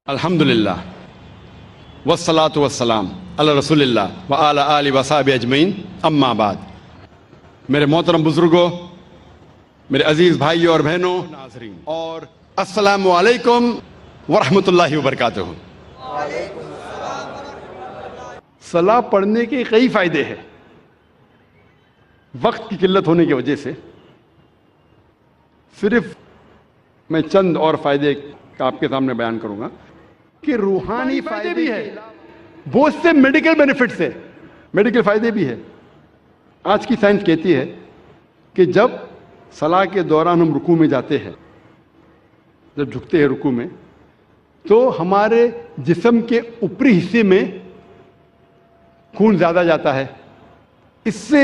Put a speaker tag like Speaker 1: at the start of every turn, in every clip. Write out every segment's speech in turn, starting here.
Speaker 1: الحمدللہ والصلاة والسلام علی رسول اللہ وعلی آلہ وصحبہ اجمعین، اما بعد۔ میرے محترم بزرگوں، میرے عزیز بھائیوں اور بہنوں، ناظرین، اور السلام علیکم ورحمۃ اللہ وبرکاتہ۔ صلاح پڑھنے کے کئی فائدے ہیں۔ وقت کی قلت ہونے کی وجہ سے صرف میں چند اور فائدے آپ کے سامنے بیان کروں گا کہ روحانی فائدے بھی ہے، بہت سے میڈیکل بینیفٹس ہے، میڈیکل فائدے بھی ہے۔ آج کی سائنس کہتی ہے کہ جب صلاح کے دوران ہم رکوع میں جاتے ہیں، جب جھکتے ہیں رکوع میں، تو ہمارے جسم کے اوپری حصے میں خون زیادہ جاتا ہے، اس سے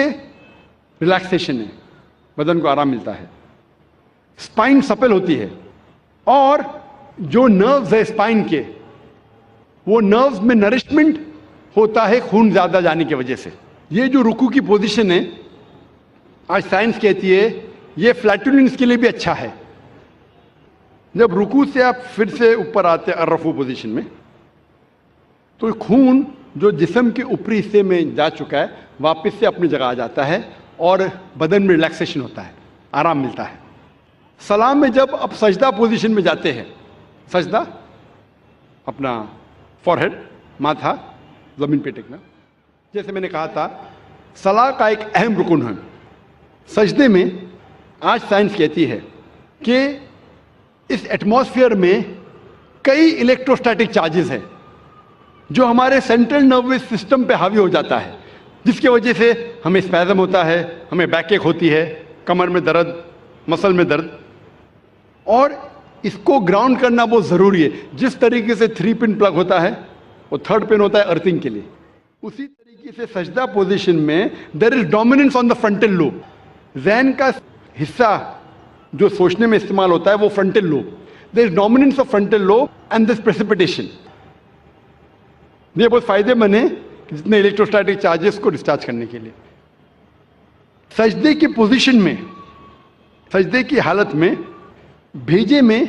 Speaker 1: ریلیکسیشن ہے، بدن کو آرام ملتا ہے، اسپائن سپل ہوتی ہے، اور جو نروز ہے اسپائن کے، وہ نروز میں نرشمنٹ ہوتا ہے خون زیادہ جانے کی وجہ سے۔ یہ جو رکوع کی پوزیشن ہے، آج سائنس کہتی ہے یہ فلیٹولنس کے لیے بھی اچھا ہے۔ جب رکوع سے آپ پھر سے اوپر آتے ہیں الرفوع پوزیشن میں، تو خون جو جسم کے اوپری حصے میں جا چکا ہے واپس سے اپنی جگہ آ جاتا ہے اور بدن میں ریلیکسیشن ہوتا ہے، آرام ملتا ہے۔ سلام میں جب آپ سجدہ پوزیشن میں جاتے ہیں، سجدہ اپنا فورہیڈ، ماتھا زمین پہ ٹکنا، جیسے میں نے کہا تھا صلاح کا ایک اہم رکن ہے۔ سجدے میں آج سائنس کہتی ہے کہ اس ایٹماسفیئر میں کئی الیکٹروسٹیٹک چارجز ہیں جو ہمارے سینٹرل نروس سسٹم پہ حاوی ہو جاتا ہے، جس کی وجہ سے ہمیں اسپیزم ہوتا ہے، ہمیں بیک ایک ہوتی ہے، کمر میں درد، مسل میں درد، اور اس کو گراؤنڈ کرنا بہت ضروری ہے۔ جس طریقے سے 3 پن پلگ ہوتا ہے، وہ 3rd پن ہوتا ہے ارتھنگ کے لیے، اسی طریقے سے سجدہ پوزیشن میں there is dominance on the frontal lobe. ذہن کا حصہ جو سوچنے میں استعمال ہوتا ہے وہ frontal lobe, there is dominance of frontal lobe and this precipitation. یہ بہت فائدے مند ہے جتنے الیکٹروسٹیٹک چارجز کو ڈسچارج کرنے کے لیے۔ سجدے کی پوزیشن میں، سجدے کی حالت میں بھیجے میں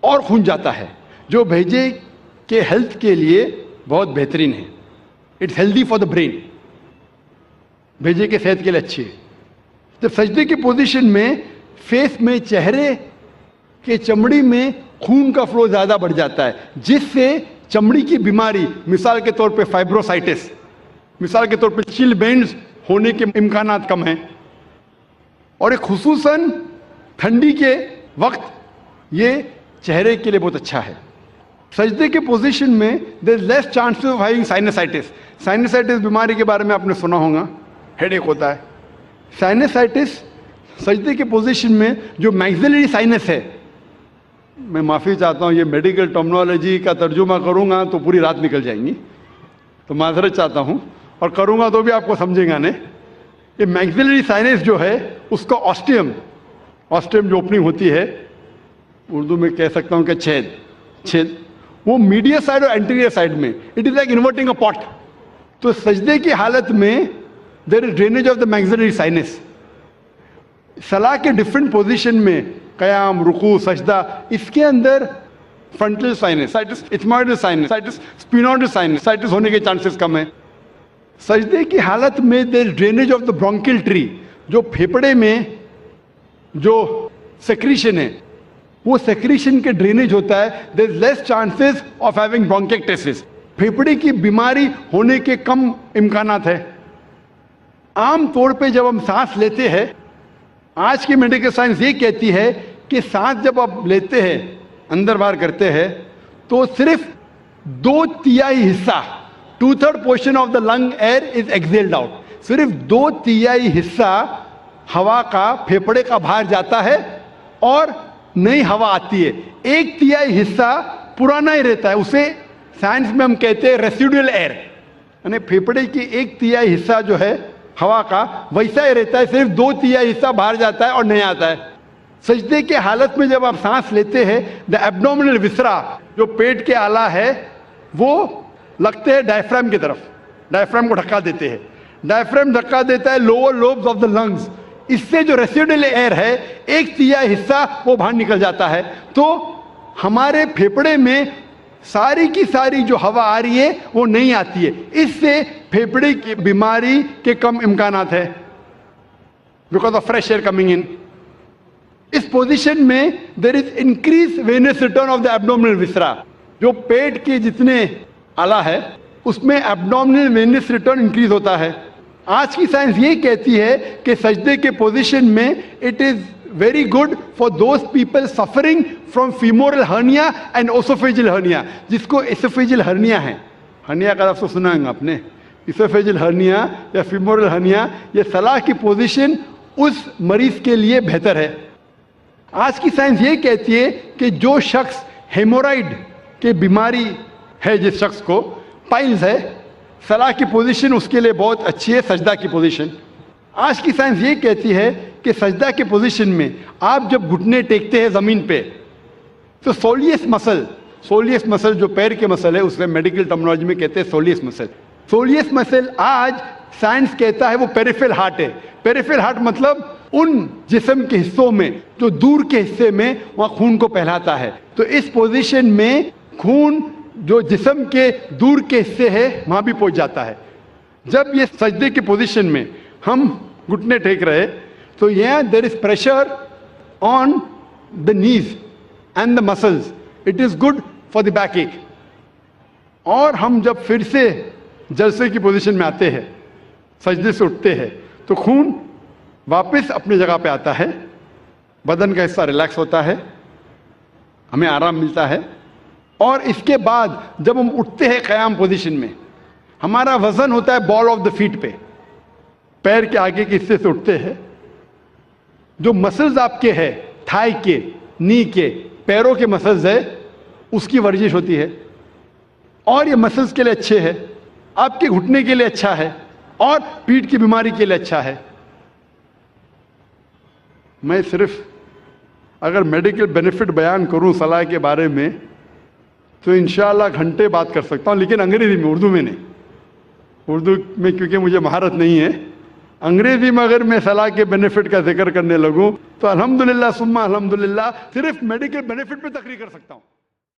Speaker 1: اور خون جاتا ہے، جو بھیجے کے ہیلتھ کے لیے بہت بہترین ہے۔ It's healthy for the brain, بھیجے کے صحت کے لیے اچھی ہے۔ جب سجدے کی پوزیشن میں فیس میں، چہرے کے چمڑی میں خون کا فلو زیادہ بڑھ جاتا ہے، جس سے چمڑی کی بیماری، مثال کے طور پہ فائبروسائٹس، مثال کے طور پہ چل بینڈز ہونے کے امکانات کم ہیں، اور ایک خصوصاً ٹھنڈی کے وقت یہ چہرے کے لیے بہت اچھا ہے۔ سجدے کے پوزیشن میں there is less chances of having سائنسائٹس۔ سائنسائٹس بیماری کے بارے میں آپ نے سنا ہوگا، ہیڈ ایک ہوتا ہے۔ سائنسائٹس سجدے کے پوزیشن میں جو میگزیلری سائنس ہے، میں معافی چاہتا ہوں یہ میڈیکل ٹرمنالوجی کا ترجمہ کروں گا تو پوری رات نکل جائیں گی، تو معذرت چاہتا ہوں، اور کروں گا تو بھی آپ کو سمجھیں گا نہیں۔ یہ میگزیلری سائنس جو ہے اس کا آسٹیم جو اوپننگ ہوتی ہے، اردو میں کہہ سکتا ہوں کہ چھید، وہ میڈیا سائڈ اور اینٹیریئر سائڈ میں، اٹ از لائک انورٹنگ اے پاٹ۔ تو سجدے کی حالت میں there is drainage of the میگزیلری science. صلاح کے ڈفرینٹ پوزیشن میں، قیام، رکوع، سجدہ، اس کے اندر فرنٹل سائنس، اٹھموئڈل سائنس، اسپینوئڈل سائنس ہونے کے چانسز کم ہیں۔ سجدے کی حالت میں there is drainage of the برونکل tree, جو پھیپڑے میں جو سیکریشن ہے، وہ سیکریشن کے ڈرینیج ہوتا ہے، دیر از لیس چانسز آف ہیونگ برونکیکٹسس، پھیپڑے کی بیماری ہونے کے کم امکانات ہے۔ عام طور پہ جب ہم سانس لیتے ہیں، آج کی میڈیکل سائنس یہ کہتی ہے کہ سانس جب آپ لیتے ہیں، اندر باہر کرتے ہیں، تو صرف 2/3 حصہ، 2/3 portion of the lung air is exhaled out, صرف 2/3 حصہ ہوا کا، پھیپڑے کا باہر جاتا ہے اور نئی ہوا آتی ہے۔ 1/3 حصہ پرانا ہی رہتا ہے، اسے سائنس میں ہم کہتے ہیں ریسیڈول ایئر، یعنی پھیپڑے کی 1/3 حصہ جو ہے ہوا کا ویسا ہی رہتا ہے، صرف 2/3 حصہ باہر جاتا ہے اور نہیں آتا ہے۔ سجدے کے حالت میں جب آپ سانس لیتے ہیں، دا ایبڈومینل وسرا، جو پیٹ کے آلہ ہے، وہ لگتے ہیں ڈائفرام کی طرف، ڈائفرام کو ڈھکا دیتے ہیں، ڈائفرام دھکا دیتا ہے lower lobes of the lungs, اس سے جو ریسیڈول ایئر ہے 1/3 حصہ وہ باہر نکل جاتا ہے۔ تو ہمارے پھیپڑے میں ساری کی ساری جو ہوا آ رہی ہے وہ نہیں آتی ہے. اس سے پھیپھڑے کی بیماری کے کم امکانات ہے, because of fresh air coming in. اس پوزیشن میں there is increase venous return of the abdominal viscera. جو پیٹ کے جتنے آلہ ہے اس میں ایبڈومینل وینس ریٹرن انکریز ہوتا ہے. آج کی سائنس یہ کہتی ہے کہ سجدے کے پوزیشن میں it is very good for those people suffering from femoral hernia and oesophageal hernia. جس کو ایسوفیجل ہرنیا ہے, ہرنیا کا لفظ سنا ہے آپ نے, ایسوفیجل ہرنیا یا فیمورل ہرنیا, یہ سلاح کی پوزیشن اس مریض کے لیے بہتر ہے. آج کی سائنس یہ کہتی ہے کہ جو شخص ہیمورائڈ کی بیماری ہے, جس شخص کو پائلز ہے, سلاح کی پوزیشن اس کے لیے بہت اچھی ہے, سجدہ کی پوزیشن. آج کی سائنس یہ کہتی ہے کہ سجدہ کے پوزیشن میں آپ جب گھٹنے ٹیکتے ہیں زمین پہ تو سولیس مسل جو پیر کے مسل ہے, اس میں میڈیکل ٹرمنالوجی میں کہتے ہیں سولیس مسل. سولیس مسل آج سائنس کہتا ہے وہ پیریفرل ہارٹ ہے. پیریفرل ہارٹ مطلب ان جسم کے حصوں میں جو دور کے حصے میں وہاں خون کو پھیلاتا ہے. تو اس پوزیشن میں خون جو جسم کے دور کے حصے ہے وہاں بھی پہنچ جاتا ہے. جب یہ سجدے کی پوزیشن میں ہم گھٹنے ٹیک رہے تو یہاں دیر از پریشر آن دا نیز and the muscles. It is good for the back ایک. اور ہم جب پھر سے جلسے کی پوزیشن میں آتے ہیں, سجدے سے اٹھتے ہیں, تو خون واپس اپنی جگہ پہ آتا ہے, بدن کا حصہ ریلیکس ہوتا ہے, ہمیں آرام ملتا ہے. اور اس کے بعد جب ہم اٹھتے ہیں قیام پوزیشن میں, ہمارا وزن ہوتا ہے بال آف دا فیٹ پہ, پیر کے آگے کے حصے سے اٹھتے ہیں. جو مسلز آپ کے ہے, تھائی کے, نی کے, پیروں کے مسلز ہے, اس کی ورزش ہوتی ہے. اور یہ مسلز کے لیے اچھے ہے, آپ کے گھٹنے کے لیے اچھا ہے, اور پیٹھ کی بیماری کے لیے اچھا ہے. میں صرف اگر میڈیکل بینیفٹ بیان کروں صلاح کے بارے میں تو انشاءاللہ گھنٹے بات کر سکتا ہوں, لیکن انگریزی میں, اردو میں نہیں. اردو میں کیونکہ مجھے مہارت نہیں ہے. انگریزی میں اگر میں صلاح کے بینیفٹ کا ذکر کرنے لگوں تو الحمدللہ ثم الحمدللہ صرف میڈیکل بینیفٹ پہ تقریر کر سکتا ہوں.